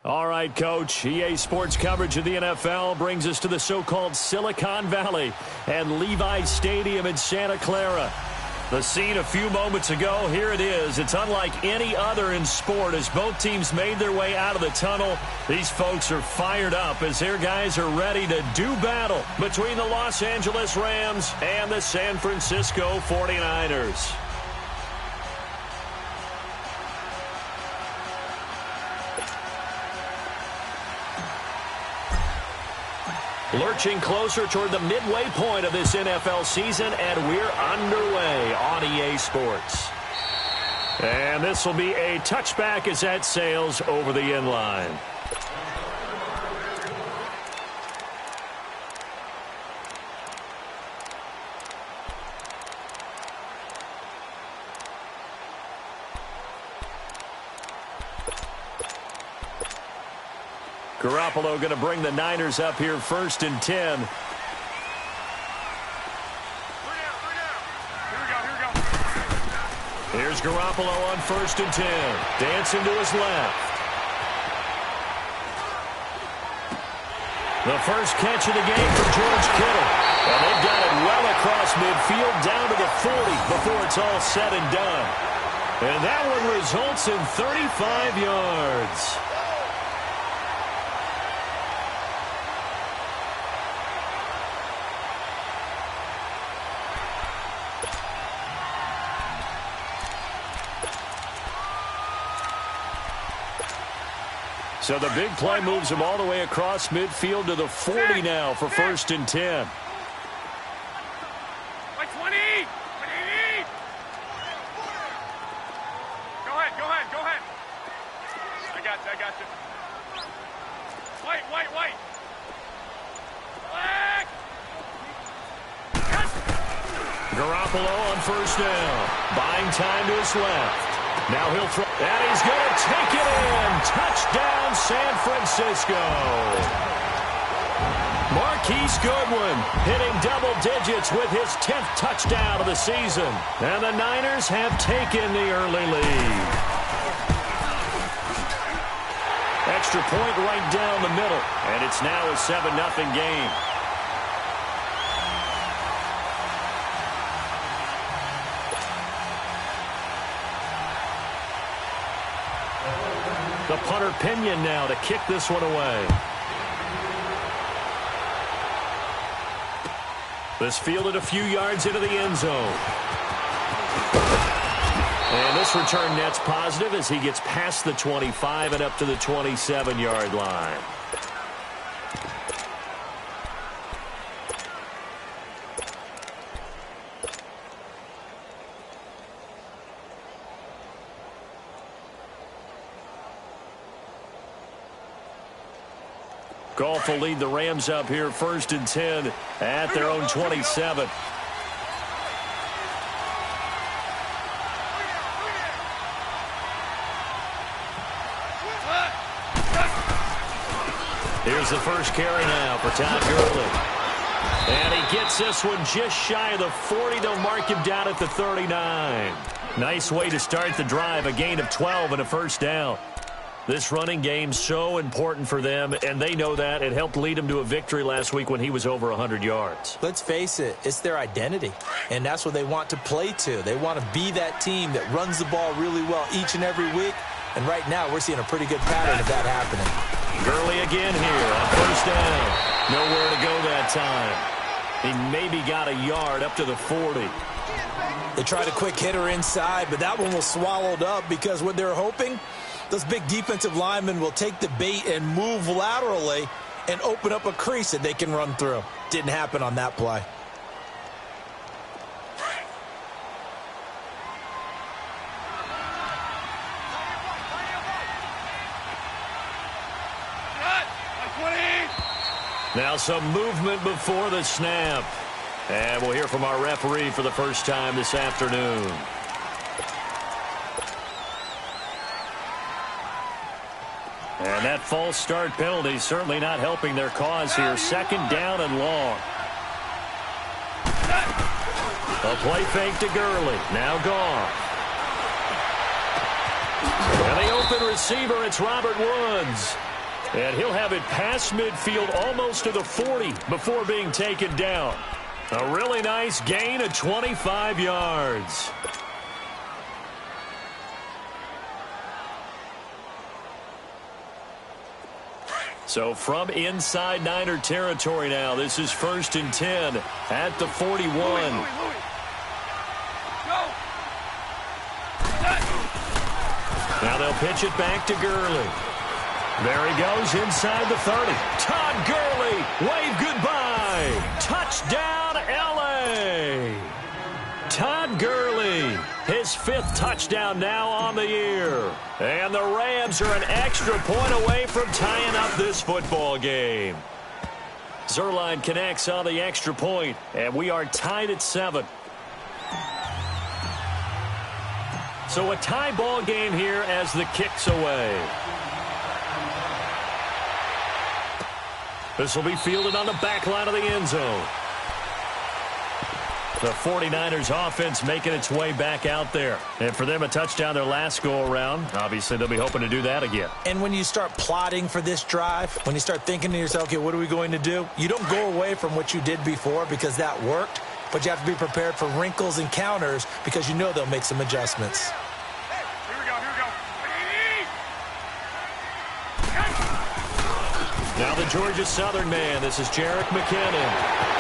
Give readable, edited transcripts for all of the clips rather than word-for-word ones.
All right, Coach. EA Sports coverage of the NFL brings us to the so-called Silicon Valley and Levi Stadium in Santa Clara. The scene a few moments ago, here it is. It's unlike any other in sport as both teams made their way out of the tunnel. These folks are fired up as their guys are ready to do battle between the Los Angeles Rams and the San Francisco 49ers. Lurching closer toward the midway point of this NFL season, and we're underway on EA Sports. And this will be a touchback as that sails over the end line. Garoppolo going to bring the Niners up here 1st and 10. Here's Garoppolo on 1st and 10. Dancing to his left. The first catch of the game for George Kittle. And they've got it well across midfield down to the 40 before it's all said and done. And that one results in 35 yards. So the big play moves him all the way across midfield to the 40 now for 1st and 10. Like 20! Go ahead. I got you. White. Black! Garoppolo on 1st down. Buying time to his left. Now he'll throw, and he's going to take it in. Touchdown, San Francisco. Marquise Goodwin hitting double digits with his 10th touchdown of the season. And the Niners have taken the early lead. Extra point right down the middle, and it's now a 7-0 game. The punter Pinion now to kick this one away. This fielded a few yards into the end zone. And this return net's positive as he gets past the 25 and up to the 27-yard line. Goff will lead the Rams up here 1st and 10 at their own 27. Here's the first carry now for Todd Gurley. And he gets this one just shy of the 40. They'll mark him down at the 39. Nice way to start the drive, a gain of 12 and a 1st down. This running game's so important for them, and they know that. It helped lead them to a victory last week when he was over 100 yards. Let's face it, it's their identity, and that's what they want to play to. They want to be that team that runs the ball really well each and every week, and right now we're seeing a pretty good pattern of that happening. Gurley again here on 1st down. Nowhere to go that time. He maybe got a yard up to the 40. They tried a quick hitter inside, but that one was swallowed up because what they're hoping, those big defensive linemen will take the bait and move laterally and open up a crease that they can run through. Didn't happen on that play. Now some movement before the snap. And we'll hear from our referee for the first time this afternoon. And that false start penalty certainly not helping their cause here. 2nd down and long. A play fake to Gurley. Now Goff. And the open receiver, it's Robert Woods. And he'll have it past midfield almost to the 40 before being taken down. A really nice gain of 25 yards. So from inside Niner territory now, this is 1st and 10 at the 41. Now they'll pitch it back to Gurley. There he goes inside the 30. Todd Gurley, wave goodbye. Touchdown, L.A. Todd Gurley, his 5th touchdown now on the year. And the Rams are an extra point away from tying up this football game. Zerline connects on the extra point, and we are tied at 7. So a tie ball game here as the kick's away. This will be fielded on the back line of the end zone. The 49ers offense making its way back out there. And for them, a touchdown their last go-around. Obviously, they'll be hoping to do that again. And when you start plotting for this drive, when you start thinking to yourself, okay, what are we going to do? You don't go away from what you did before because that worked, but you have to be prepared for wrinkles and counters because you know they'll make some adjustments. Here we go. Now the Georgia Southern man. This is Jerick McKinnon.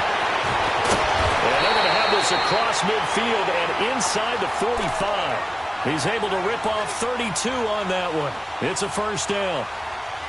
And they're going to have this across midfield and inside the 45. He's able to rip off 32 on that one. It's a 1st down.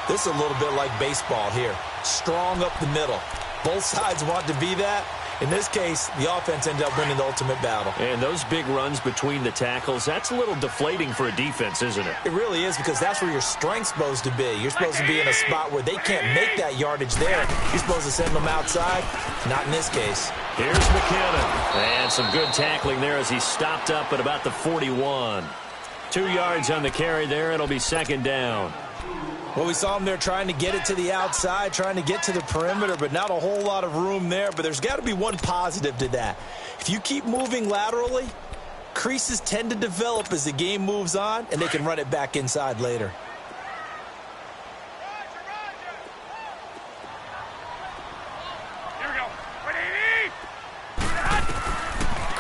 This is a little bit like baseball here. Strong up the middle. Both sides want to be that. In this case, the offense ended up winning the ultimate battle. And those big runs between the tackles, that's a little deflating for a defense, isn't it? It really is because that's where your strength's supposed to be. You're supposed to be in a spot where they can't make that yardage there. You're supposed to send them outside. Not in this case. Here's McKinnon. And some good tackling there as he stopped up at about the 41. 2 yards on the carry there. It'll be 2nd down. Well, we saw him there trying to get it to the outside, trying to get to the perimeter, but not a whole lot of room there. But there's got to be one positive to that. If you keep moving laterally, creases tend to develop as the game moves on, and they can run it back inside later.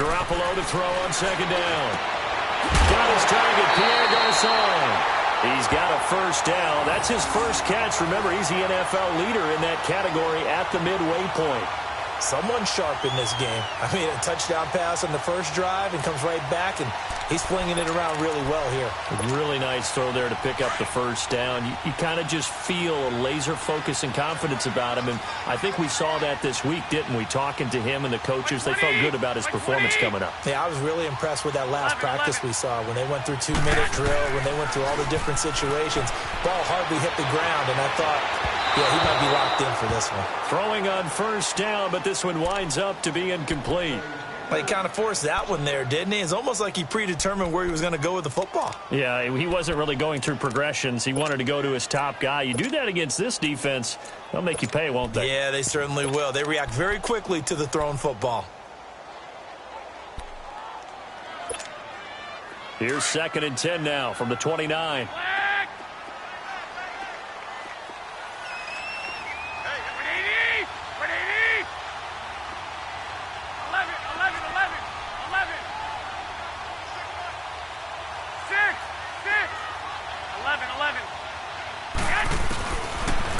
Garoppolo to throw on 2nd down. Got his target, Pierre Garçon. He's got a 1st down. That's his 1st catch. Remember, he's the NFL leader in that category at the midway point. Someone sharp in this game. I mean, a touchdown pass on the 1st drive and comes right back, and he's flinging it around really well here. A really nice throw there to pick up the 1st down. You kind of just feel a laser focus and confidence about him, and I think we saw that this week, didn't we? Talking to him and the coaches, they felt good about his performance coming up. Yeah, I was really impressed with that last practice we saw when they went through 2-minute drill, when they went through all the different situations. Ball hardly hit the ground, and I thought, yeah, he might be locked in for this one. Throwing on 1st down, but this one winds up to be incomplete. Well, he kind of forced that one there, didn't he? It's almost like he predetermined where he was going to go with the football. Yeah, he wasn't really going through progressions. He wanted to go to his top guy. You do that against this defense, they'll make you pay, won't they? Yeah, they certainly will. They react very quickly to the thrown football. Here's 2nd and 10 now from the 29.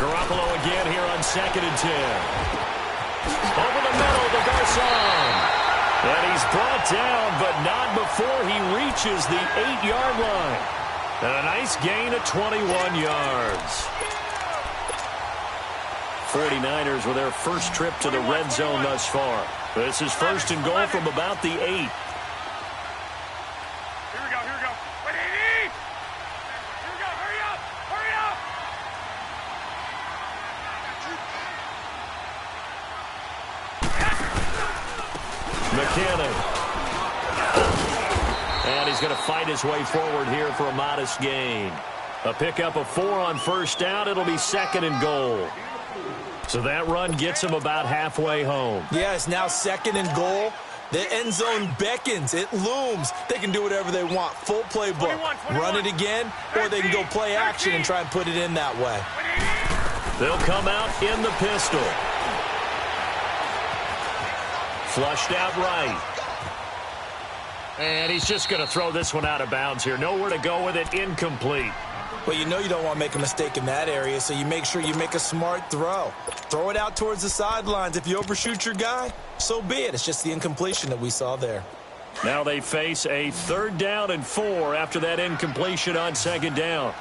Garoppolo again here on 2nd and 10. Over the middle to Garçon. And he's brought down, but not before he reaches the 8-yard line. And a nice gain of 21 yards. 49ers with their 1st trip to the red zone thus far. This is 1st and goal from about the 8. McKinnon. And he's going to fight his way forward here for a modest gain. A pickup of 4 on 1st down. It'll be 2nd and goal. So that run gets him about halfway home. Yeah, it's now 2nd and goal. The end zone beckons. It looms. They can do whatever they want. Full playbook. 21. Run it again, or they can go play action and try and put it in that way. They'll come out in the pistol. Flushed out right. And he's just going to throw this one out of bounds here. Nowhere to go with it. Incomplete. Well, you know you don't want to make a mistake in that area, so you make sure you make a smart throw. Throw it out towards the sidelines. If you overshoot your guy, so be it. It's just the incompletion that we saw there. Now they face a 3rd down and 4 after that incompletion on 2nd down.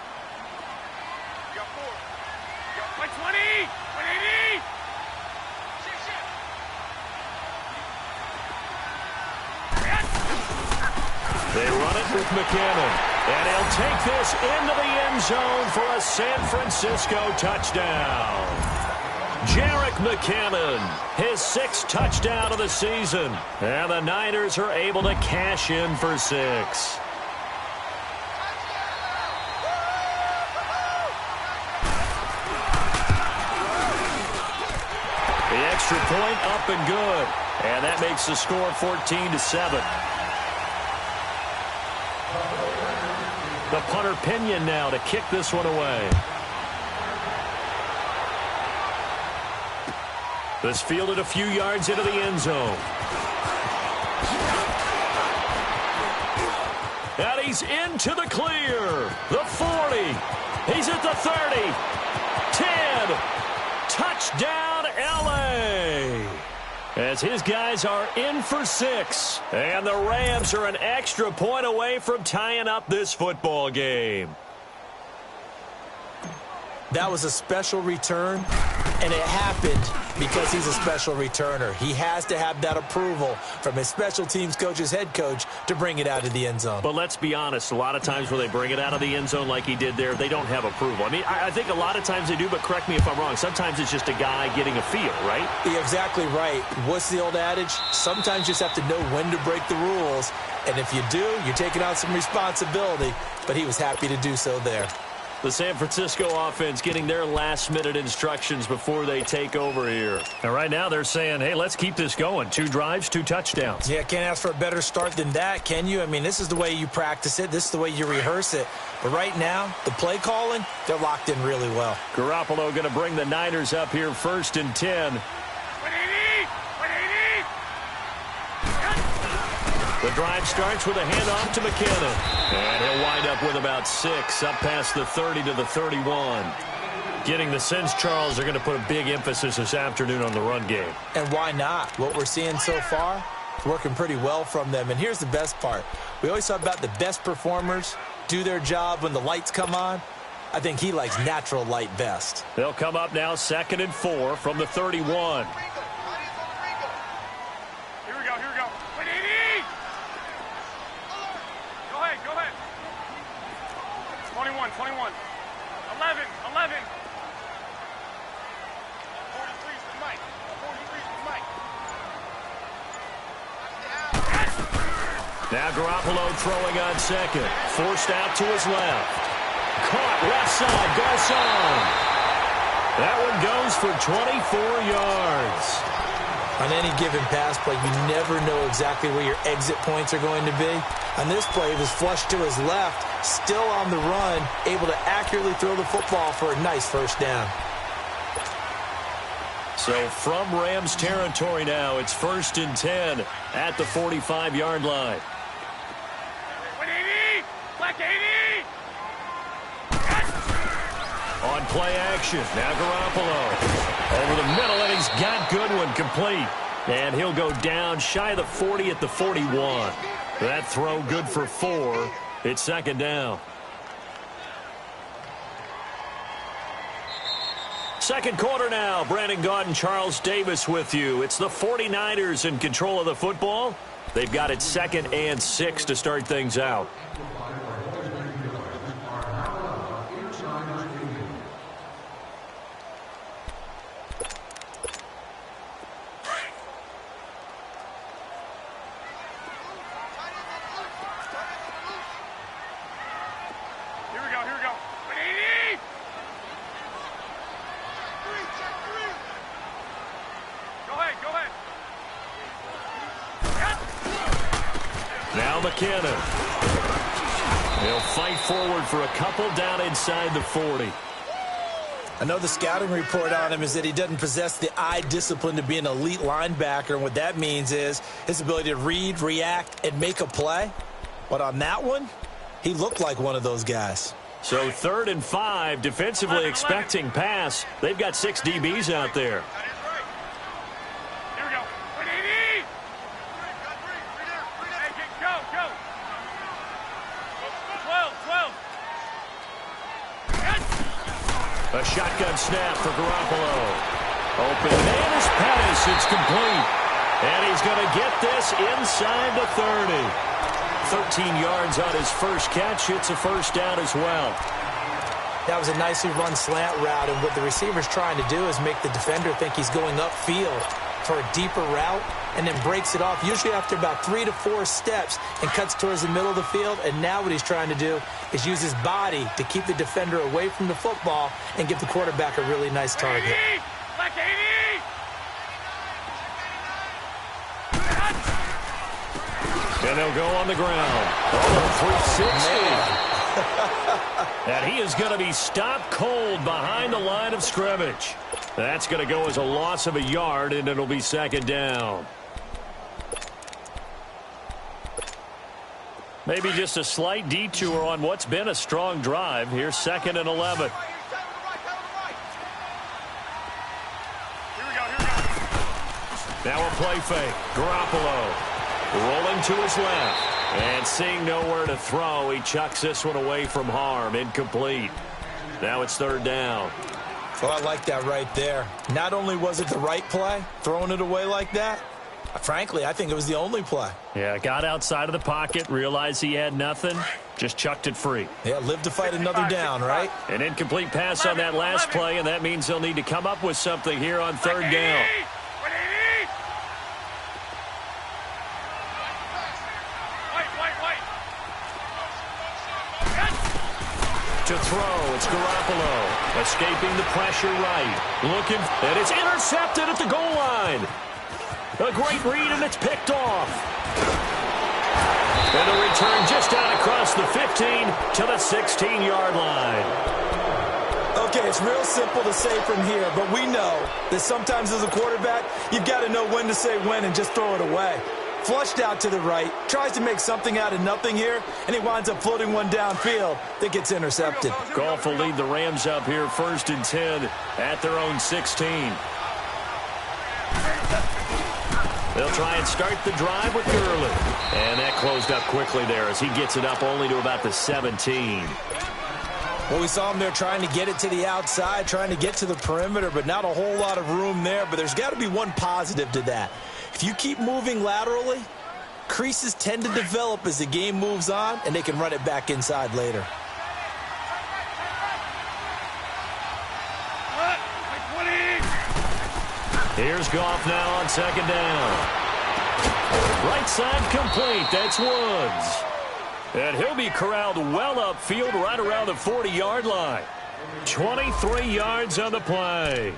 They run it with McKinnon, and he'll take this into the end zone for a San Francisco touchdown. Jerick McKinnon, his 6th touchdown of the season, and the Niners are able to cash in for 6. The extra point up and good, and that makes the score 14-7. The punter Pinion now to kick this one away. This fielded a few yards into the end zone. And he's into the clear. The 40. He's at the 30. 10. Touchdown, L.A. As his guys are in for 6. And the Rams are an extra point away from tying up this football game. That was a special return, and it happened because he's a special returner. He has to have that approval from his special teams coach's head coach to bring it out of the end zone. But let's be honest, a lot of times when they bring it out of the end zone like he did there, they don't have approval. I mean, I think a lot of times they do, but correct me if I'm wrong. Sometimes it's just a guy getting a feel, right? You're exactly right. What's the old adage? Sometimes you just have to know when to break the rules, and if you do, you're taking on some responsibility, but he was happy to do so there. The San Francisco offense getting their last-minute instructions before they take over here. And right now they're saying, hey, let's keep this going. 2 drives, 2 touchdowns. Yeah, can't ask for a better start than that, can you? I mean, this is the way you practice it. This is the way you rehearse it. But right now, the play calling, they're locked in really well. Garoppolo going to bring the Niners up here 1st and 10. The drive starts with a handoff to McKinnon. And he'll wind up with about 6, up past the 30 to the 31. Getting the sense, Charles, they're going to put a big emphasis this afternoon on the run game. And why not? What we're seeing so far, it's working pretty well from them. And here's the best part. We always talk about the best performers do their job when the lights come on. I think he likes natural light best. They'll come up now 2nd and 4 from the 31. Now Garoppolo throwing on 2nd. Forced out to his left. Caught left side. Garcon. That one goes for 24 yards. On any given pass play, you never know exactly where your exit points are going to be. On this play, it was flushed to his left, still on the run, able to accurately throw the football for a nice 1st down. So from Rams territory now, it's 1st and 10 at the 45-yard line. On play action, now Garoppolo. Over the middle, and he's got Goodwin complete. And he'll go down shy of the 40 at the 41. That throw good for 4. It's 2nd down. Second quarter now. Brandon Gaudin, Charles Davis with you. It's the 49ers in control of the football. They've got it 2nd and 6 to start things out. McKinnon. He'll fight forward for a couple down inside the 40. I know the scouting report on him is that he doesn't possess the eye discipline to be an elite linebacker, and what that means is his ability to read, react, and make a play. But on that one, he looked like one of those guys. So 3rd and 5, defensively expecting pass. They've got 6 DBs out there. Here we go. Go. 12. A shotgun snap for Garoppolo. Open man is Pettis. It's complete. And he's going to get this inside the 30. 13 yards on his first catch. It's a first down as well. That was a nicely run slant route, and what the receiver's trying to do is make the defender think he's going upfield for a deeper route and then breaks it off, usually after about 3 to 4 steps, and cuts towards the middle of the field. And now what he's trying to do is use his body to keep the defender away from the football and give the quarterback a really nice target. And they'll go on the ground. 360. And he is going to be stopped cold behind the line of scrimmage. That's going to go as a loss of a yard, and it'll be 2nd down. Maybe just a slight detour on what's been a strong drive. Here's 2nd and 11. Here we go. Now a play fake. Garoppolo rolling to his left. And seeing nowhere to throw, he chucks this one away from harm. Incomplete. Now it's 3rd down. Well, I like that right there. Not only was it the right play, throwing it away like that, frankly, I think it was the only play. Yeah, got outside of the pocket, realized he had nothing, just chucked it free. Yeah, live to fight another down, right? An incomplete pass on that last play, and that means they'll need to come up with something here on 3rd down. To throw, it's Garoppolo. Escaping the pressure right. Looking, and it's intercepted at the goal line. A great read, and it's picked off. And a return just out across the 15 to the 16-yard line. Okay, it's real simple to say from here, but we know that sometimes as a quarterback, you've got to know when to say when and just throw it away. Flushed out to the right, tries to make something out of nothing here, and he winds up floating one downfield that gets intercepted. Goff will lead the Rams up here 1st and 10 at their own 16. They'll try and start the drive with Gurley. And that closed up quickly there as he gets it up only to about the 17. Well, we saw him there trying to get it to the outside, trying to get to the perimeter, but not a whole lot of room there. But there's got to be one positive to that. If you keep moving laterally, creases tend to develop as the game moves on, and they can run it back inside later. Here's Goff now on 2nd down. Right side complete. That's Woods. And he'll be corralled well upfield right around the 40-yard line. 23 yards on the play.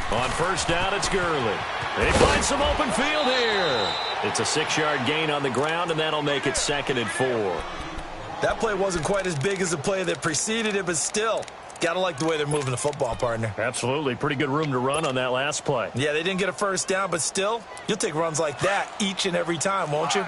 On 1st down, it's Gurley. They find some open field here. It's a 6-yard gain on the ground, and that'll make it 2nd and 4. That play wasn't quite as big as the play that preceded it, but still, gotta like the way they're moving the football, partner. Absolutely. Pretty good room to run on that last play. Yeah, they didn't get a 1st down, but still, you'll take runs like that each and every time, won't you?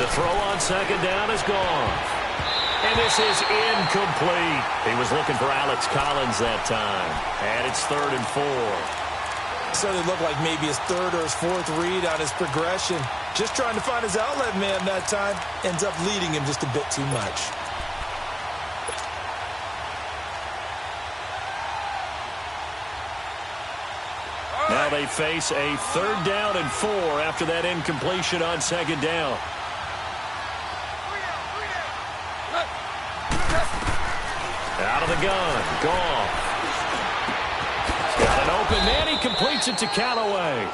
To throw on 2nd down is gone. And this is incomplete. He was looking for Alex Collins that time. And it's 3rd and 4. So it looked like maybe his 3rd or his 4th read on his progression. Just trying to find his outlet man that time. Ends up leading him just a bit too much. Now they face a 3rd down and 4 after that incompletion on 2nd down. Out of the gun. Goff. Got an open man. He completes it to Callaway.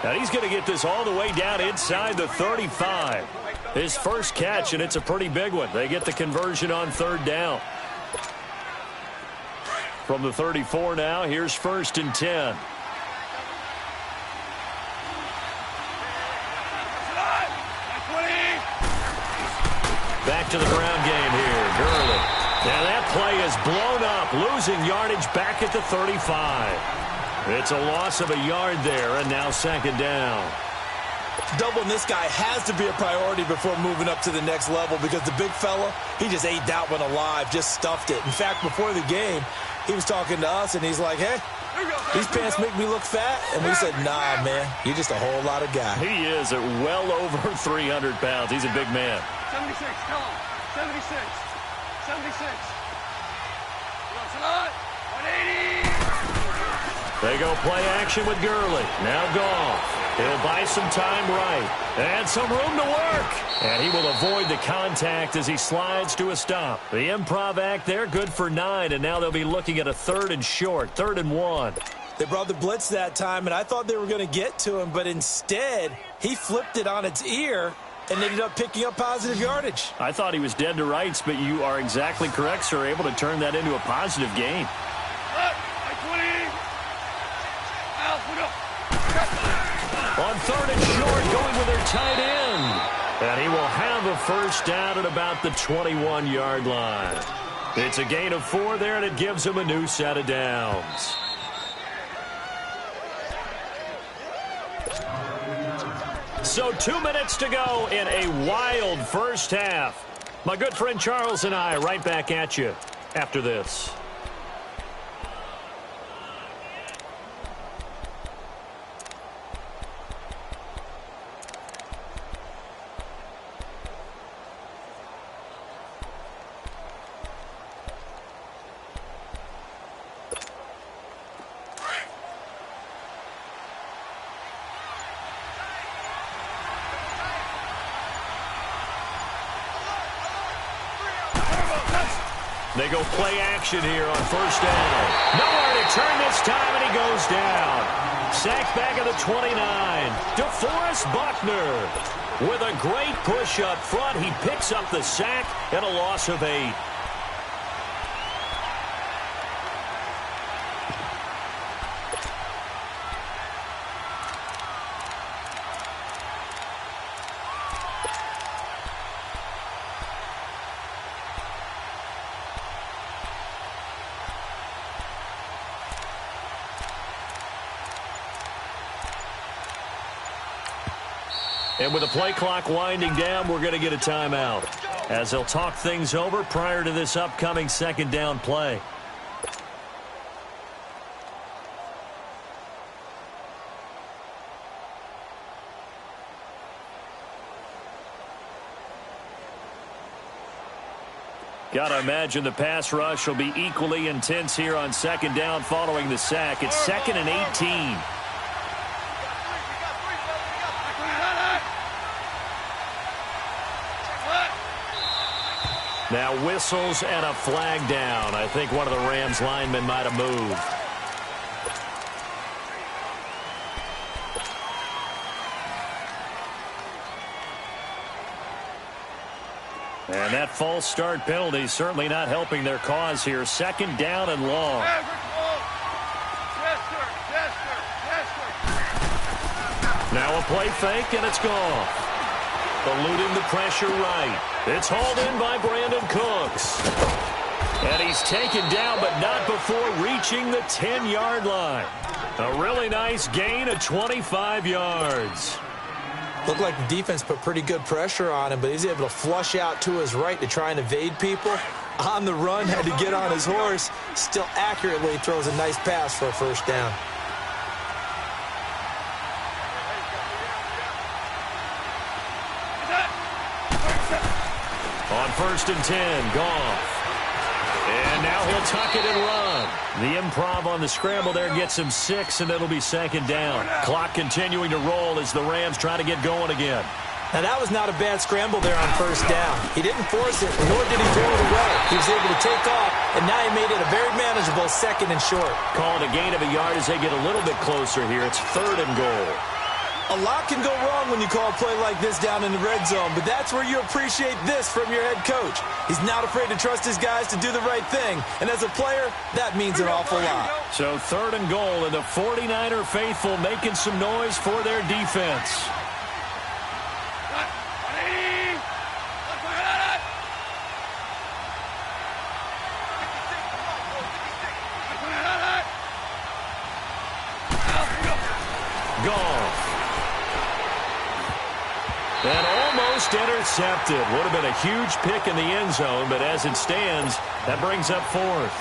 And he's going to get this all the way down inside the 35. His first catch, and it's a pretty big one. They get the conversion on 3rd down. From the 34 now, here's 1st and 10. Back to the ground game here. Gurley. Now that play is blown up, losing yardage back at the 35. It's a loss of a yard there, and now 2nd down. Doubling this guy has to be a priority before moving up to the next level because the big fella, he just ate that one alive, just stuffed it. In fact, before the game, he was talking to us, and he's like, hey, these pants make me look fat. And we said, nah, man, you're just a whole lot of guy. He is at well over 300 pounds. He's a big man. 76, tell him. 76. 76. 180. They go play action with Gurley. Now Goff. He'll buy some time right. And some room to work. And he will avoid the contact as he slides to a stop. The improv act there, good for 9. And now they'll be looking at a 3rd and short. 3rd and 1. They brought the blitz that time, and I thought they were going to get to him. But instead, he flipped it on its ear and ended up picking up positive yardage. I thought he was dead to rights, but you are exactly correct, sir. Able to turn that into a positive gain. On 3rd and short, going with their tight end. And he will have a 1st down at about the 21-yard line. It's a gain of 4 there, and it gives him a new set of downs. So 2 minutes to go in a wild first half. My good friend Charles and I right back at you after this. They go play action here on 1st down. Nowhere to turn this time, and he goes down. Sacked back at the 29. DeForest Buckner with a great push up front. He picks up the sack and a loss of 8. And with the play clock winding down, we're going to get a timeout as they'll talk things over prior to this upcoming 2nd down play. Got to imagine the pass rush will be equally intense here on 2nd down following the sack. It's 2nd and 18. Now whistles and a flag down. I think one of the Rams linemen might have moved. And that false start penalty certainly not helping their cause here. 2nd down and long. Now a play fake, and it's gone. Eluding the pressure right. It's hauled in by Brandon Cooks. And he's taken down, but not before reaching the 10-yard line. A really nice gain of 25 yards. Looked like the defense put pretty good pressure on him, but he's able to flush out to his right to try and evade people. On the run, had to get on his horse. Still accurately throws a nice pass for a 1st down. On 1st and 10, Goff. And now he'll tuck it and run. The improv on the scramble there gets him 6, and it'll be second down. Clock continuing to roll as the Rams try to get going again. Now, that was not a bad scramble there on first down. He didn't force it, nor did he throw it away. He was able to take off, and now he made it a very manageable second and short. Called a gain of a yard as they get a little bit closer here. It's 3rd and goal. A lot can go wrong when you call a play like this down in the red zone, but that's where you appreciate this from your head coach. He's not afraid to trust his guys to do the right thing, and as a player, that means an awful lot. So 3rd and goal, and the 49er faithful making some noise for their defense. And almost intercepted. Would have been a huge pick in the end zone, but as it stands, that brings up 4th.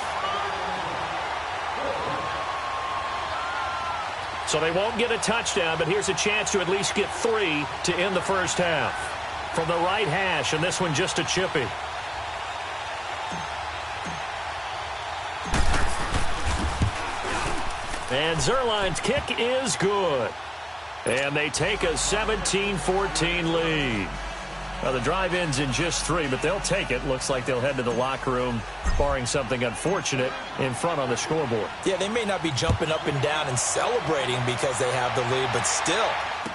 So they won't get a touchdown, but here's a chance to at least get 3 to end the first half. From the right hash, and this one just a chippy. And L2lr1ch kick is good. And they take a 17-14 lead. Now, the drive ends in just 3, but they'll take it. Looks like they'll head to the locker room, barring something unfortunate, in front on the scoreboard. Yeah, they may not be jumping up and down and celebrating because they have the lead, but still,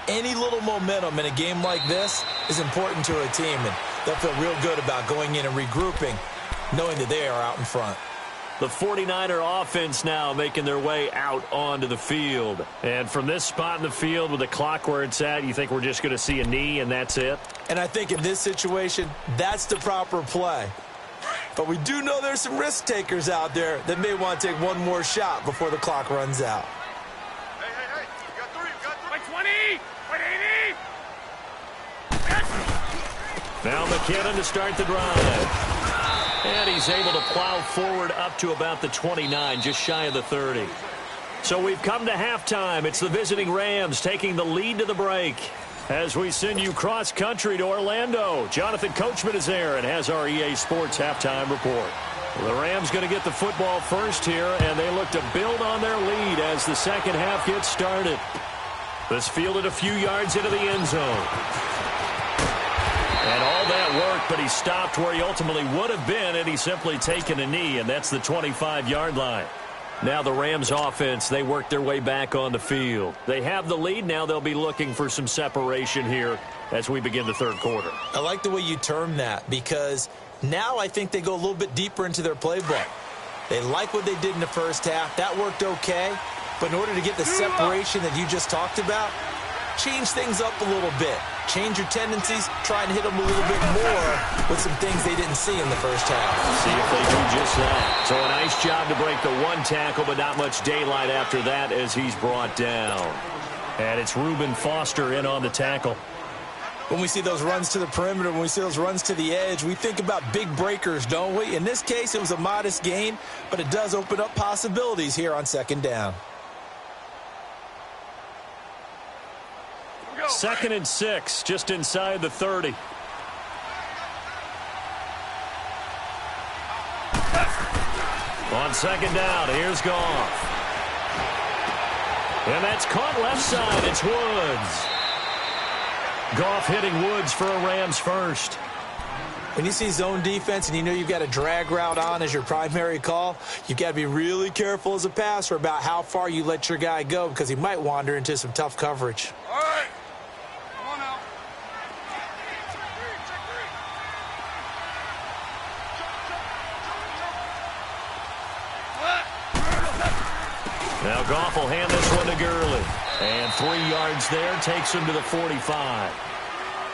any little momentum in a game like this is important to a team, and they'll feel real good about going in and regrouping, knowing that they are out in front. The 49er offense now making their way out onto the field. And from this spot in the field with the clock where it's at, you think we're just going to see a knee and that's it? And I think in this situation, that's the proper play. But we do know there's some risk takers out there that may want to take one more shot before the clock runs out. Hey, you got 3, you got 3. Like 20, 80. Now McKinnon to start the drive. And he's able to plow forward up to about the 29, just shy of the 30. So we've come to halftime. It's the visiting Rams taking the lead to the break. As we send you cross-country to Orlando, Jonathan Coachman is there and has our EA Sports halftime report. The Rams going to get the football first here, and they look to build on their lead as the second half gets started. This fielded a few yards into the end zone. And all that worked, but he stopped where he ultimately would have been had he simply taken a knee, and that's the 25-yard line. Now the Rams offense, they work their way back on the field. They have the lead. Now they'll be looking for some separation here as we begin the third quarter. I like the way you term that because now I think they go a little bit deeper into their playbook. They like what they did in the first half. That worked okay. But in order to get the separation that you just talked about, change things up a little bit. Change your tendencies, try and hit them a little bit more with some things they didn't see in the first half. See if they do just that. So a nice job to break the one tackle, but not much daylight after that as he's brought down. And it's Reuben Foster in on the tackle. When we see those runs to the perimeter, when we see those runs to the edge, we think about big breakers, don't we? In this case, it was a modest gain, but it does open up possibilities here on second down. 2nd and 6, just inside the 30. On second down, here's Goff. And that's caught left side. It's Woods. Goff hitting Woods for a Rams first. When you see zone defense and you know you've got a drag route on as your primary call, you've got to be really careful as a passer about how far you let your guy go because he might wander into some tough coverage. All right. Come on now. Now Goff will hand this one to Gurley. And 3 yards there takes him to the 45.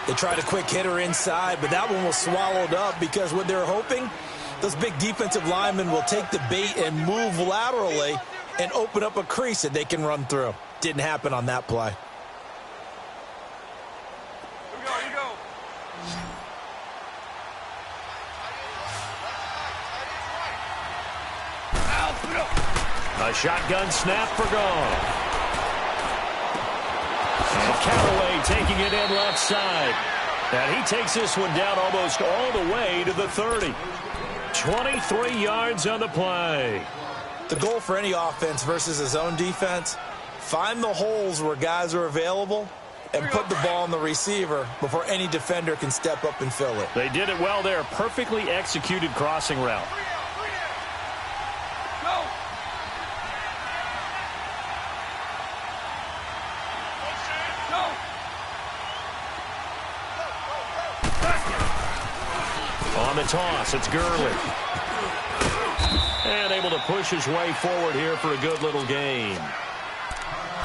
They tried a quick hitter inside, but that one was swallowed up because what they're hoping, those big defensive linemen will take the bait and move laterally and open up a crease that they can run through. Didn't happen on that play. Here we go. A shotgun snap for Goff. And Callaway taking it in left side. And he takes this one down almost all the way to the 30. 23 yards on the play. The goal for any offense versus a zone defense, find the holes where guys are available and put the ball on the receiver before any defender can step up and fill it. They did it well there. Perfectly executed crossing route. On the toss, it's Gurley. And able to push his way forward here for a good little gain.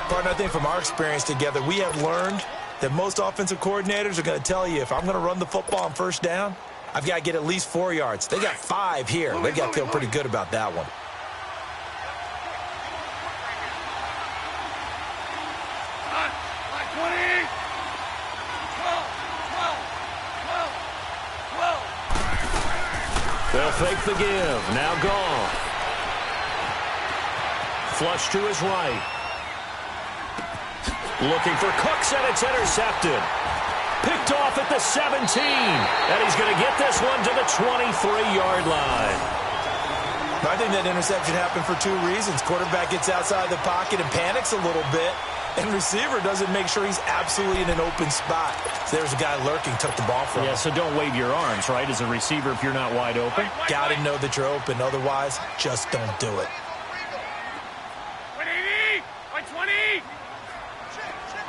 Partner, I think from our experience together, we have learned that most offensive coordinators are going to tell you, if I'm going to run the football on first down, I've got to get at least 4 yards. They got 5 here. They've got to feel pretty good about that one. They'll fake the give. Now gone. Flush to his right. Looking for Cooks, and it's intercepted. Picked off at the 17. And he's going to get this one to the 23-yard line. I think that interception happened for 2 reasons. Quarterback gets outside the pocket and panics a little bit. And receiver doesn't make sure he's absolutely in an open spot. So there's a guy lurking, took the ball from him. Yeah, so don't wave your arms, right, as a receiver if you're not wide open. Got to know that you're open. Otherwise, just don't do it. 180, 120,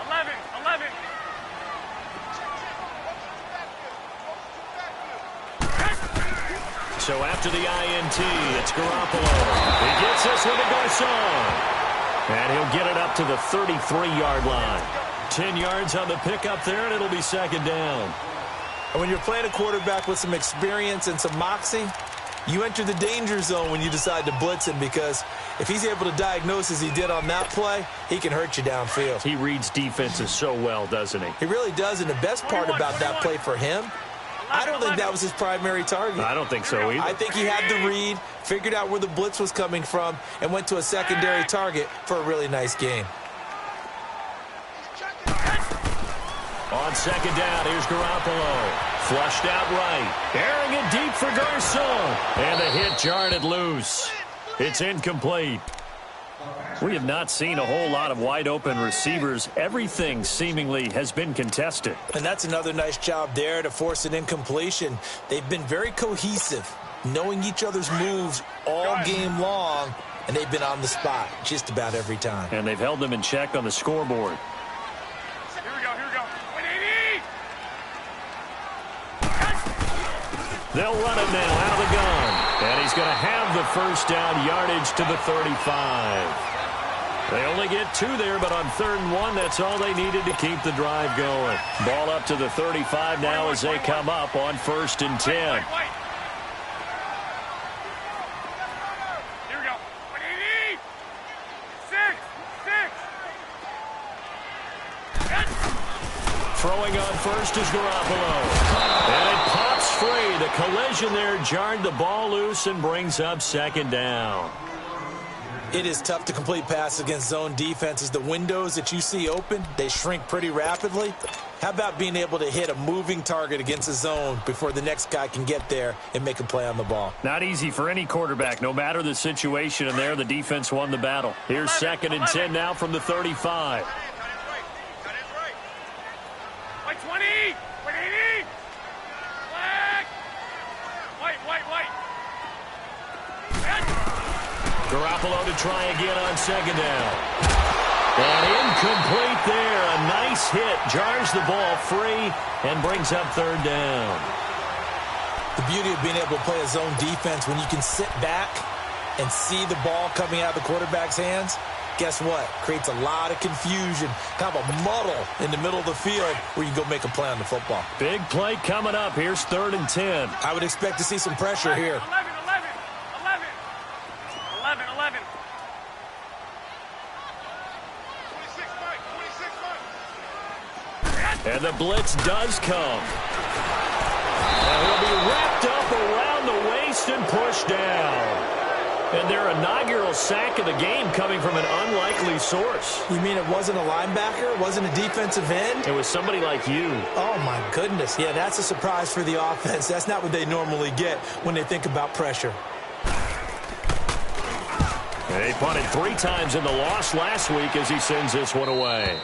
11. So after the INT, it's Garoppolo. He gets this one to Garcon. And he'll get it up to the 33-yard line. 10 yards on the pickup there, and it'll be second down. And when you're playing a quarterback with some experience and some moxie, you enter the danger zone when you decide to blitz him, because if he's able to diagnose as he did on that play, he can hurt you downfield. He reads defenses so well, doesn't he? He really does, and the best part about that play for him, I don't think that was his primary target. I don't think so either. I think he had the read, figured out where the blitz was coming from, and went to a secondary target for a really nice gain. On second down, here's Garoppolo. Flushed out right. Airing it deep for Garcon. And the hit jarred it loose. It's incomplete. We have not seen a whole lot of wide-open receivers. Everything seemingly has been contested. And that's another nice job there to force an incompletion. They've been very cohesive, knowing each other's moves all game long, and they've been on the spot just about every time. And they've held them in check on the scoreboard. Here we go. 180. They'll run it now out of the gun. And he's going to have the first down yardage to the 35. They only get 2 there, but on 3rd and 1, that's all they needed to keep the drive going. Ball up to the 35 now as they come up on 1st and 10. Here we go. 180. 6. Throwing on first is Garoppolo. And it pops free. The collision there jarred the ball loose and brings up 2nd down. It is tough to complete passes against zone defenses. The windows that you see open, they shrink pretty rapidly. How about being able to hit a moving target against a zone before the next guy can get there and make a play on the ball? Not easy for any quarterback, no matter the situation, and there the defense won the battle. Here's 2nd and 10 now from the 35. 120, 180. Flag. White. Garoppolo to try again on 2nd down. And incomplete there. A nice hit. Jars the ball free and brings up 3rd down. The beauty of being able to play a zone defense, when you can sit back and see the ball coming out of the quarterback's hands, guess what? Creates a lot of confusion, kind of a muddle in the middle of the field where you go make a play on the football. Big play coming up. Here's 3rd and 10. I would expect to see some pressure here. 11. And the blitz does come. And he'll be wrapped up around the waist and pushed down. And their inaugural sack of the game coming from an unlikely source. You mean it wasn't a linebacker? It wasn't a defensive end? It was somebody like you. Oh, my goodness. Yeah, that's a surprise for the offense. That's not what they normally get when they think about pressure. They punted 3 times in the loss last week as he sends this one away.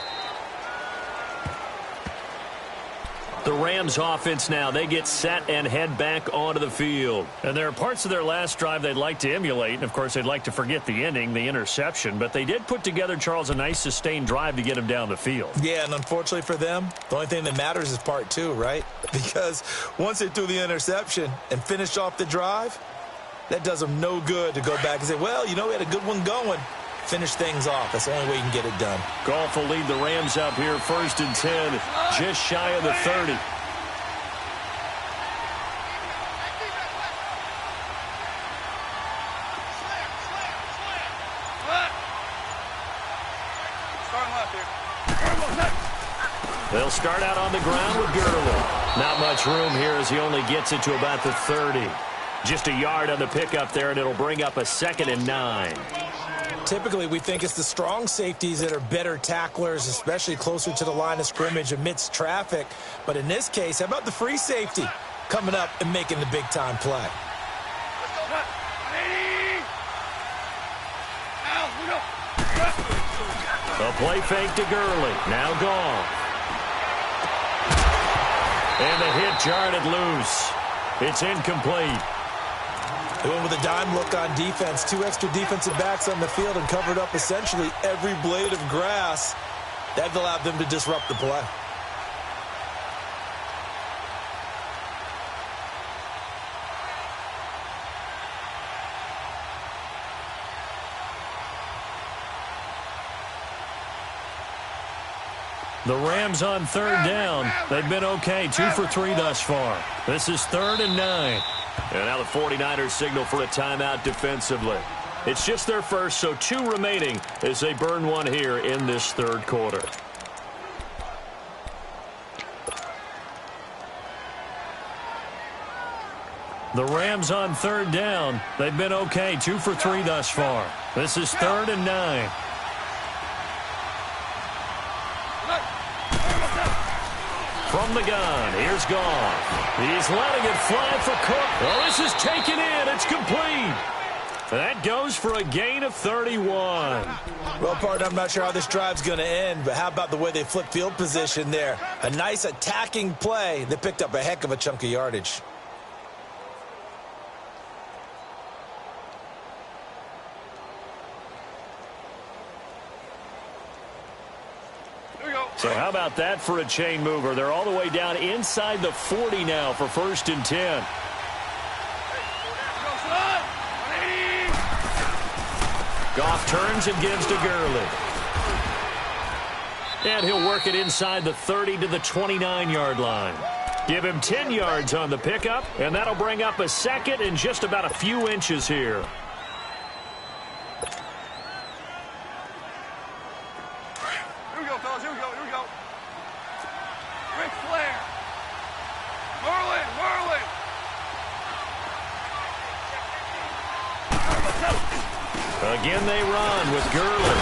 The Rams offense now, they get set and head back onto the field. And there are parts of their last drive they'd like to emulate. And, of course, they'd like to forget the ending, the interception. But they did put together, Charles, a nice sustained drive to get him down the field. Yeah, and unfortunately for them, the only thing that matters is part 2, right? Because once they threw the interception and finished off the drive, that does them no good to go back and say, well, you know, we had a good one going. Finish things off. That's the only way you can get it done. Goff will lead the Rams up here 1st and 10, just shy of the 30. They'll start out on the ground with Gurley. Not much room here as he only gets it to about the 30. Just a yard on the pickup there, and it'll bring up a 2nd and 9. Typically, we think it's the strong safeties that are better tacklers, especially closer to the line of scrimmage amidst traffic. But in this case, how about the free safety coming up and making the big-time play? A play fake to Gurley. Now gone. And the hit jarred it loose. It's incomplete. They went with a dime look on defense. 2 extra defensive backs on the field and covered up essentially every blade of grass. That allowed them to disrupt the play. The Rams on 3rd down. They've been okay. 2 for 3 thus far. This is 3rd and 9. And now the 49ers signal for a timeout defensively. It's just their first, so 2 remaining as they burn one here in this 3rd quarter. The Rams on 3rd down. They've been okay. 2 for 3 thus far. This is 3rd and 9. From the gun, here's Goff. He's letting it fly for Cook. Oh, this is taken in. It's complete. That goes for a gain of 31. Well, partner, I'm not sure how this drive's going to end, but how about the way they flip field position there? A nice attacking play. They picked up a heck of a chunk of yardage. So how about that for a chain mover? They're all the way down inside the 40 now for 1st and 10. Goff turns and gives to Gurley. And he'll work it inside the 30 to the 29-yard line. Give him 10 yards on the pickup, and that'll bring up a 2nd and just about a few inches here. Again they run with Gurley.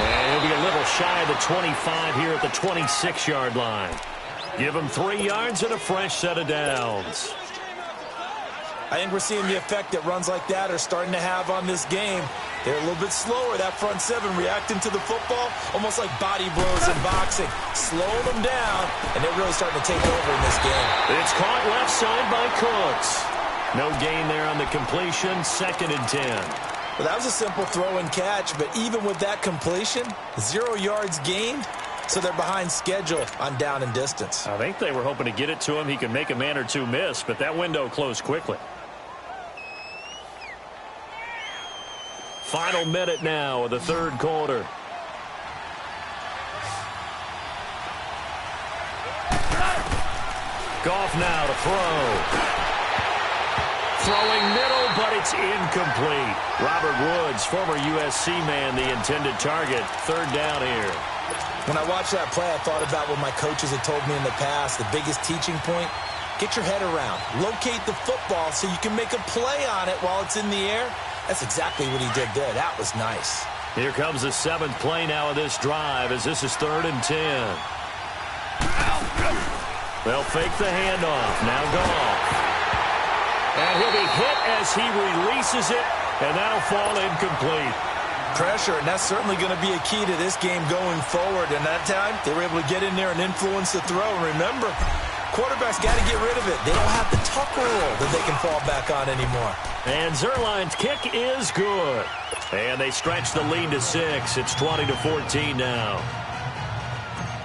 And he'll be a little shy of the 25 here at the 26-yard line. Give him 3 yards and a fresh set of downs. I think we're seeing the effect that runs like that are starting to have on this game. They're a little bit slower, that front 7, reacting to the football, almost like body blows in boxing. Slowing them down, and they're really starting to take over in this game. It's caught left side by Cooks. No gain there on the completion, 2nd and 10. Well, that was a simple throw and catch, but even with that completion, 0 yards gained, so they're behind schedule on down and distance. I think they were hoping to get it to him. He could make a man or 2 miss, but that window closed quickly. Final minute now of the 3rd quarter. Goff now to throw. Throwing middle, but it's incomplete. Robert Woods, former USC man, the intended target. 3rd down here. When I watched that play, I thought about what my coaches had told me in the past. The biggest teaching point, get your head around. Locate the football so you can make a play on it while it's in the air. That's exactly what he did there. That was nice. Here comes the 7th play now of this drive as this is 3rd and 10. They'll fake the handoff. Now Goff. And he'll be hit as he releases it, and that'll fall incomplete. Pressure, and that's certainly going to be a key to this game going forward. And that time, they were able to get in there and influence the throw. Remember, quarterbacks got to get rid of it. They don't have the tuck rule that they can fall back on anymore. And L2lr1ch's kick is good. And they stretch the lead to 6. It's 20-14 now.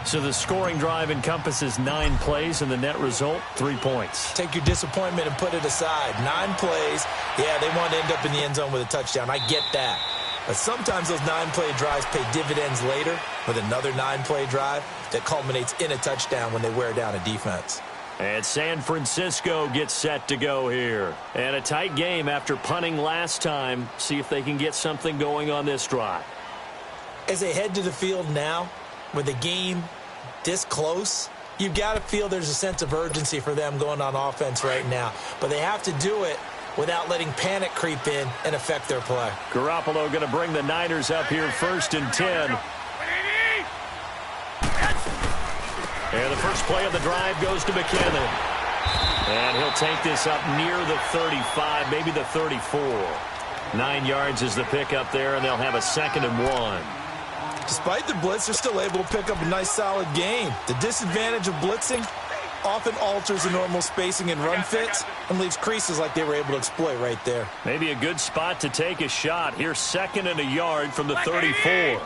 So the scoring drive encompasses 9 plays, and the net result, 3 points. Take your disappointment and put it aside. 9 plays. Yeah, they want to end up in the end zone with a touchdown. I get that. But sometimes those 9-play drives pay dividends later with another 9-play drive that culminates in a touchdown when they wear down a defense. And San Francisco gets set to go here. And a tight game after punting last time. See if they can get something going on this drive. As they head to the field now, with the game this close, you've got to feel there's a sense of urgency for them going on offense right now. But they have to do it without letting panic creep in and affect their play. Garoppolo going to bring the Niners up here 1st and 10. And the first play of the drive goes to McKinnon. And he'll take this up near the 35, maybe the 34. 9 yards is the pickup there, and they'll have a 2nd and 1. Despite the blitz, they're still able to pick up a nice, solid gain. The disadvantage of blitzing often alters the normal spacing and run fits and leaves creases like they were able to exploit right there. Maybe a good spot to take a shot. Here's 2nd and a yard from the 34.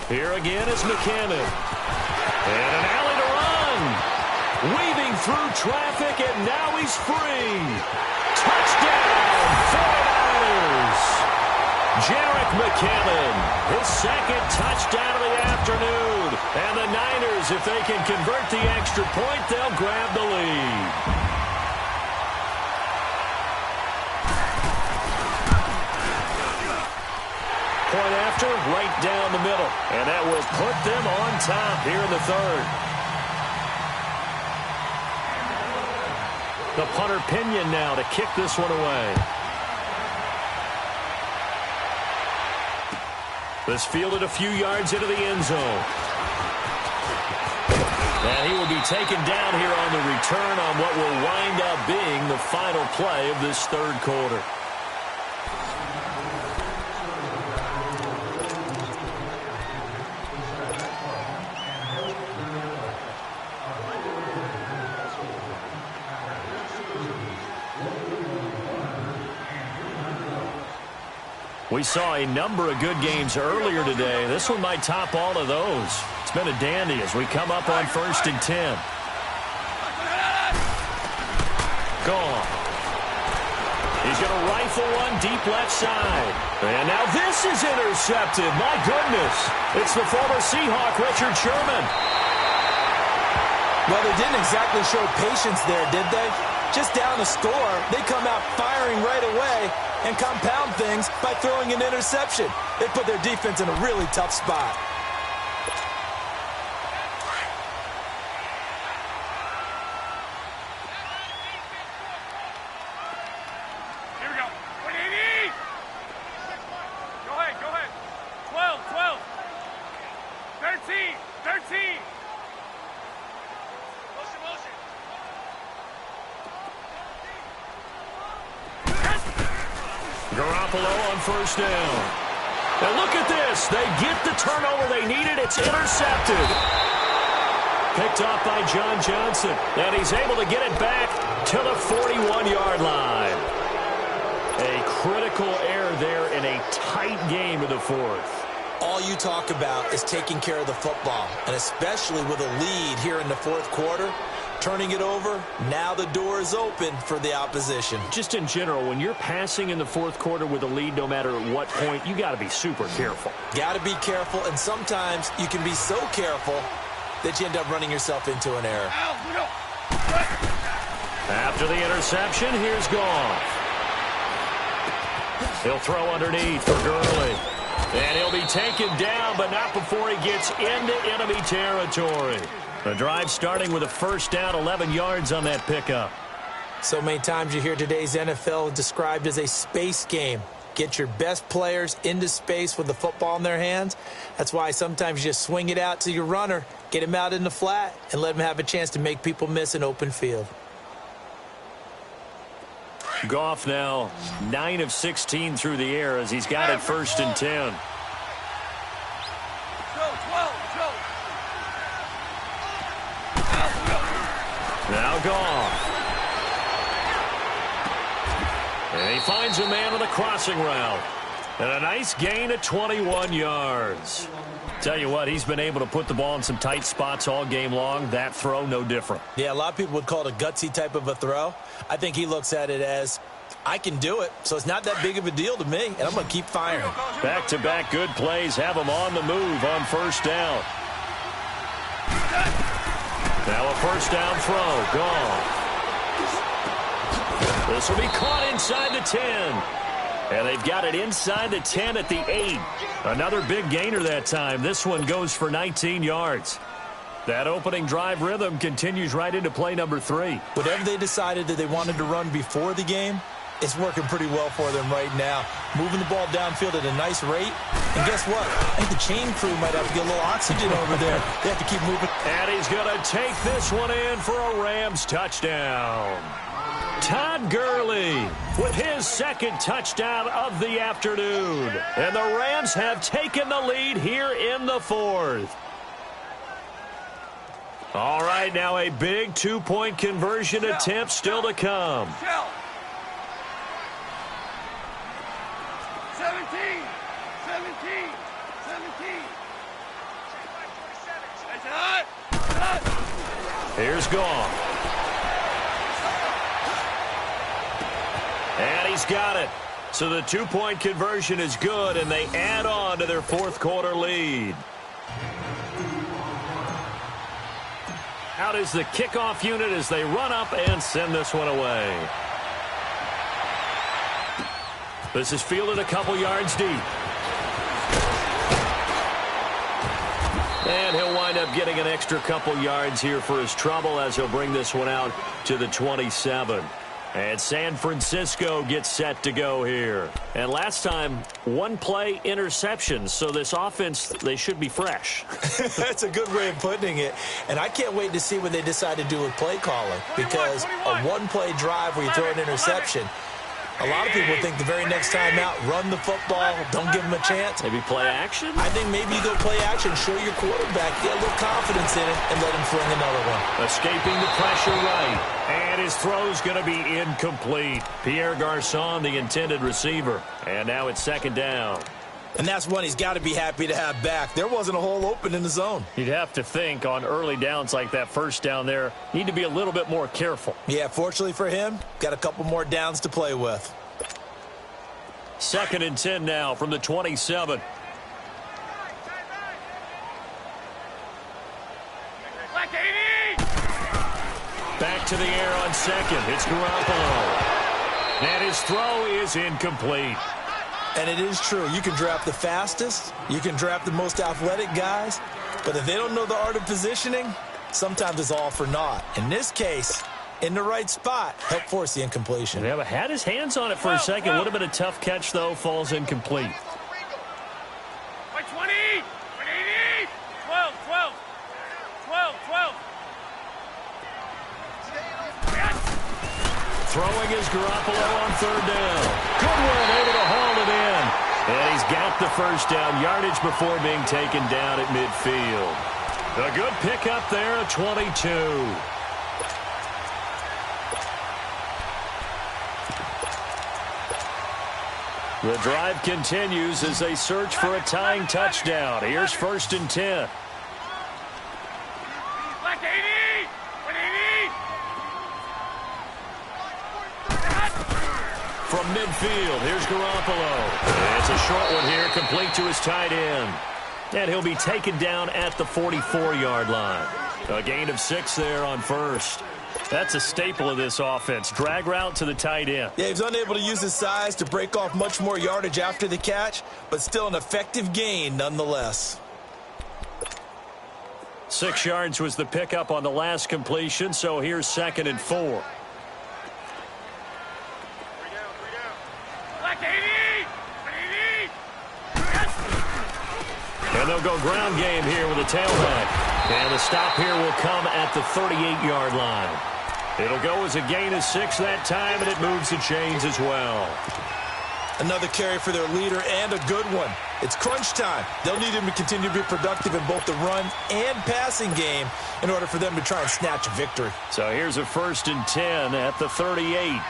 Here again is McKinnon. And an alley to run. Weaving through traffic, and now he's free. Touchdown, 49ers. Jerick McKinnon, his 2nd touchdown of the afternoon. And the Niners, if they can convert the extra point, they'll grab the lead. Point after, right down the middle. And that will put them on top here in the 3rd. The punter Pinion now to kick this one away. This fielded a few yards into the end zone. And he will be taken down here on the return on what will wind up being the final play of this 3rd quarter. We saw a number of good games earlier today. This one might top all of those. It's been a dandy as we come up on 1st and 10. Gone. He's going to rifle one deep left side. And now this is intercepted. My goodness. It's the former Seahawk, Richard Sherman. Well, they didn't exactly show patience there, did they? Just down a score, they come out firing right away and compound things by throwing an interception. They put their defense in a really tough spot. Here we go. 180. Go ahead. 12. 13. Garoppolo on 1st down. And look at this. They get the turnover they needed. It's intercepted. Picked off by John Johnson. And he's able to get it back to the 41-yard line. A critical error there in a tight game in the 4th. All you talk about is taking care of the football, and especially with a lead here in the 4th quarter. Turning it over, now the door is open for the opposition. Just in general, when you're passing in the 4th quarter with a lead, no matter at what point, you got to be super careful. Got to be careful, and sometimes you can be so careful that you end up running yourself into an error. After the interception, here's Goff. He'll throw underneath for Gurley. And he'll be taken down, but not before he gets into enemy territory. The drive starting with a 1st down, 11 yards on that pickup. So many times you hear today's NFL described as a space game. Get your best players into space with the football in their hands. That's why sometimes you just swing it out to your runner, get him out in the flat, and let him have a chance to make people miss an open field. Goff now 9 of 16 through the air as he's got it 1st and 10. Now Goff. And he finds a man on a crossing route. And a nice gain of 21 yards. Tell you what, he's been able to put the ball in some tight spots all game long. That throw, no different. Yeah, a lot of people would call it a gutsy type of a throw. I think he looks at it as, I can do it, so it's not that big of a deal to me, and I'm going to keep firing. Back-to-back good plays have him on the move on 1st down. Now a 1st down throw. Gone. This will be caught inside the 10. And they've got it inside the 10 at the 8. Another big gainer that time. This one goes for 19 yards. That opening drive rhythm continues right into play number 3. Whatever they decided that they wanted to run before the game, it's working pretty well for them right now. Moving the ball downfield at a nice rate. And guess what? I think the chain crew might have to get a little oxygen over there. They have to keep moving. And he's going to take this one in for a Rams touchdown. Todd Gurley with his 2nd touchdown of the afternoon. And the Rams have taken the lead here in the 4th. All right, now a big 2-point conversion attempt still to come. 17. Here's Goff. And he's got it. So the 2-point conversion is good, and they add on to their 4th quarter lead. Out is the kickoff unit as they run up and send this one away. This is fielded a couple yards deep. And he'll wind up getting an extra couple yards here for his trouble as he'll bring this one out to the 27. And San Francisco gets set to go here. And last time, 1-play interceptions. So this offense, they should be fresh. That's a good way of putting it. And I can't wait to see what they decide to do with play calling. Because a 1-play drive where you throw an interception, a lot of people think the very next time out, run the football, don't give them a chance. Maybe play action? I think maybe you go play action, show your quarterback, get a little confidence in it, and let him fling another one. Escaping the pressure right. And his throw's going to be incomplete. Pierre Garçon, the intended receiver. And now it's 2nd down. And that's one he's got to be happy to have back. There wasn't a hole open in the zone. You'd have to think on early downs like that 1st down there, need to be a little bit more careful. Yeah, fortunately for him, got a couple more downs to play with. 2nd and 10 now from the 27. Back to the air on 2nd. It's Garoppolo. And his throw is incomplete. And it is true. You can draft the fastest. You can draft the most athletic guys. But if they don't know the art of positioning, sometimes it's all for naught. In this case, in the right spot, help force the incompletion. Yeah, but had his hands on it for a second. Would have been a tough catch, though. Falls incomplete. 20, 12. Throwing is Garoppolo on 3rd down. Good one, able to haul it in. And he's got the 1st down yardage before being taken down at midfield. A good pickup there at 22. The drive continues as they search for a tying touchdown. Here's 1st and 10. From midfield, here's Garoppolo. It's a short one here, complete to his tight end. And he'll be taken down at the 44-yard line. A gain of 6 there on 1st. That's a staple of this offense. Drag route to the tight end. Yeah, he's unable to use his size to break off much more yardage after the catch, but still an effective gain nonetheless. 6 yards was the pickup on the last completion, so here's 2nd and 4. And they'll go ground game here with a tailback. And the stop here will come at the 38-yard line. It'll go as a gain of 6 that time, and it moves the chains as well. Another carry for their leader and a good one. It's crunch time. They'll need him to continue to be productive in both the run and passing game in order for them to try and snatch a victory. So here's a 1st and 10 at the 38.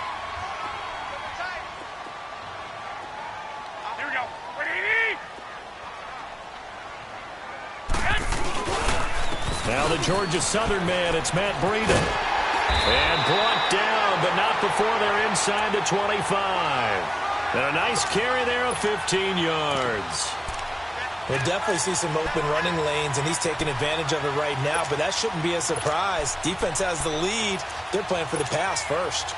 Now the Georgia Southern man, it's Matt Breida. And brought down, but not before they're inside the 25. And a nice carry there of 15 yards. We'll definitely see some open running lanes, and he's taking advantage of it right now, but that shouldn't be a surprise. Defense has the lead. They're playing for the pass first.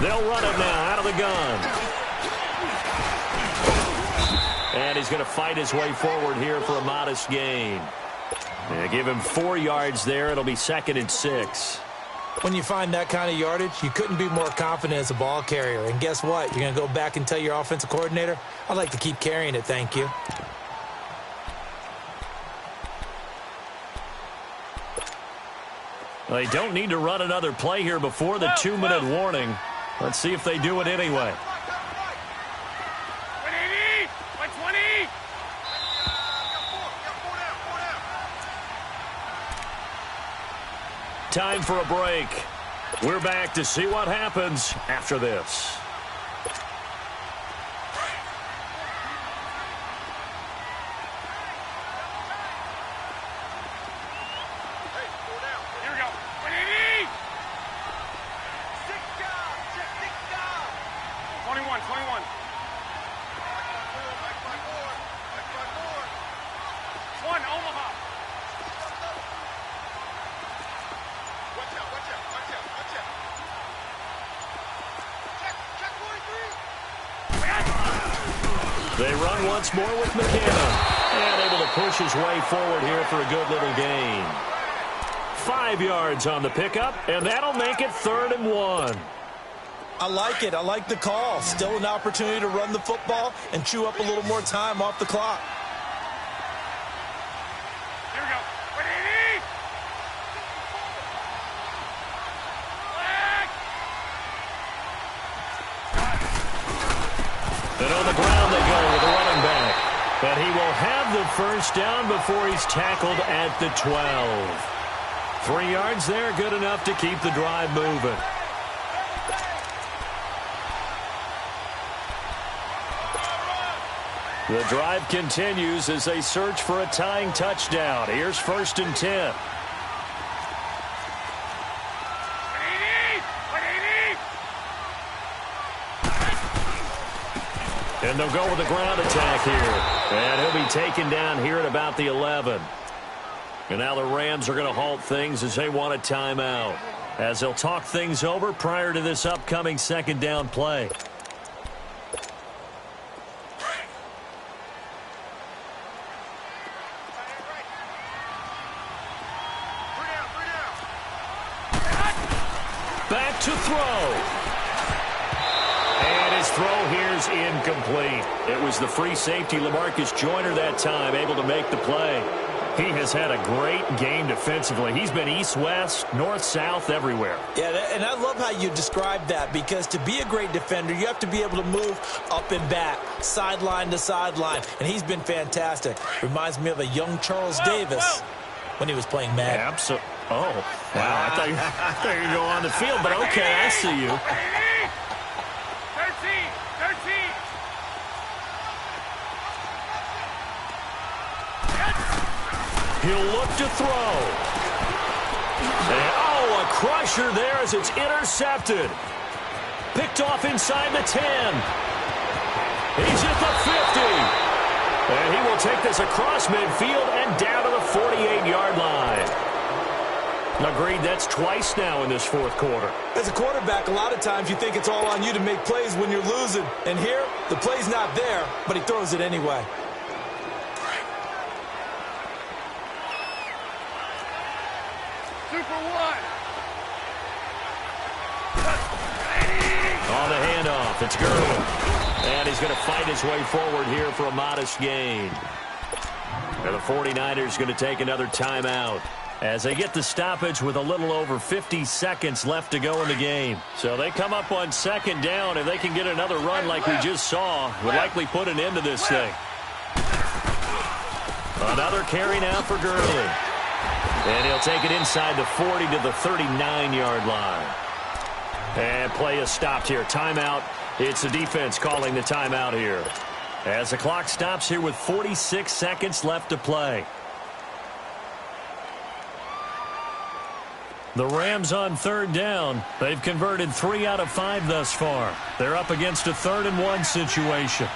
They'll run it now out of the gun. And he's going to fight his way forward here for a modest gain. They give him 4 yards there. It'll be 2nd and 6. When you find that kind of yardage, you couldn't be more confident as a ball carrier. And guess what? You're going to go back and tell your offensive coordinator, I'd like to keep carrying it, thank you. They don't need to run another play here before the 2-minute warning. Let's see if they do it anyway. 180, 120. Time for a break. We're back to see what happens after this. They run once more with McKenna. And able to push his way forward here for a good little gain. 5 yards on the pickup, and that'll make it 3rd and 1. I like it. I like the call. Still an opportunity to run the football and chew up a little more time off the clock. Here we go. 180. And on the ground they go with the running back. But he will have the first down before he's tackled at the 12. 3 yards there, good enough to keep the drive moving. The drive continues as they search for a tying touchdown. Here's 1st and 10. And they'll go with a ground attack here. And he'll be taken down here at about the 11. And now the Rams are going to halt things as they want a timeout, as they'll talk things over prior to this upcoming 2nd down play. Back to throw. And his throw here's incomplete. It was the free safety, LaMarcus Joyner, that time, able to make the play. He has had a great game defensively. He's been east-west, north-south, everywhere. Yeah, and I love how you describe that, because to be a great defender, you have to be able to move up and back, sideline to sideline, and he's been fantastic. Reminds me of a young Charles Davis when he was playing Madden. Absolutely. Oh, wow. I thought you were going to go on the field, but okay, I see you. 13. He'll look to throw. And, oh, a crusher there as it's intercepted. Picked off inside the 10. He's at the 50. And he will take this across midfield and down to the 48-yard line. Agreed, that's twice now in this fourth quarter. As a quarterback, a lot of times you think it's all on you to make plays when you're losing. And here, the play's not there, but he throws it anyway. Super one. On the handoff, it's Gurley. And he's going to fight his way forward here for a modest gain. And the 49ers going to take another timeout as they get the stoppage with a little over 50 seconds left to go in the game. So they come up on second down. If they can get another run like we just saw, would likely put an end to this thing. Another carry now for Gurley. And he'll take it inside the 40 to the 39-yard line. And play is stopped here. Timeout. It's the defense calling the timeout here, as the clock stops here with 46 seconds left to play. The Rams on third down. They've converted 3 out of 5 thus far. They're up against a 3rd-and-1 situation.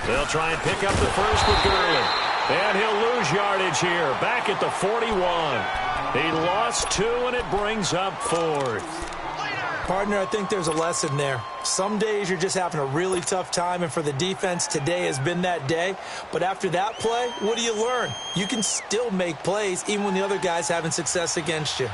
They'll try and pick up the first with Gurley. And he'll lose yardage here, back at the 41. He lost 2, and it brings up 4th. Partner, I think there's a lesson there. Some days you're just having a really tough time, and for the defense, today has been that day. But after that play, what do you learn? You can still make plays even when the other guy's having success against you.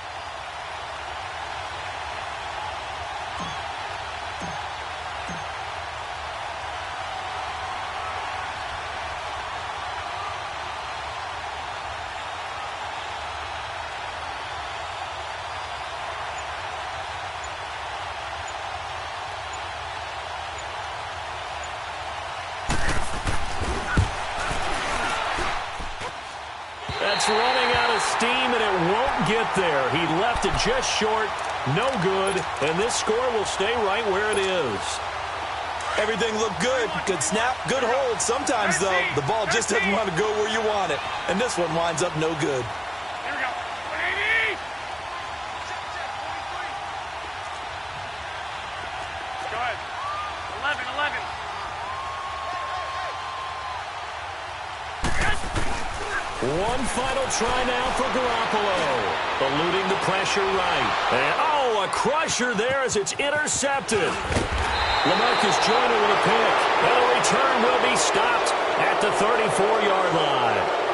That's running out of steam, and it won't get there. He left it just short, no good, and this score will stay right where it is. Everything looked good. Good snap, good hold. Sometimes, though, the ball just doesn't want to go where you want it. And this one winds up no good. Here we go. 180. Go ahead. 11. One final try now for Garoppolo. Eluding the pressure right. And, a crusher there as it's intercepted. LaMarcus Joyner with a pick. And the return will be stopped at the 34-yard line.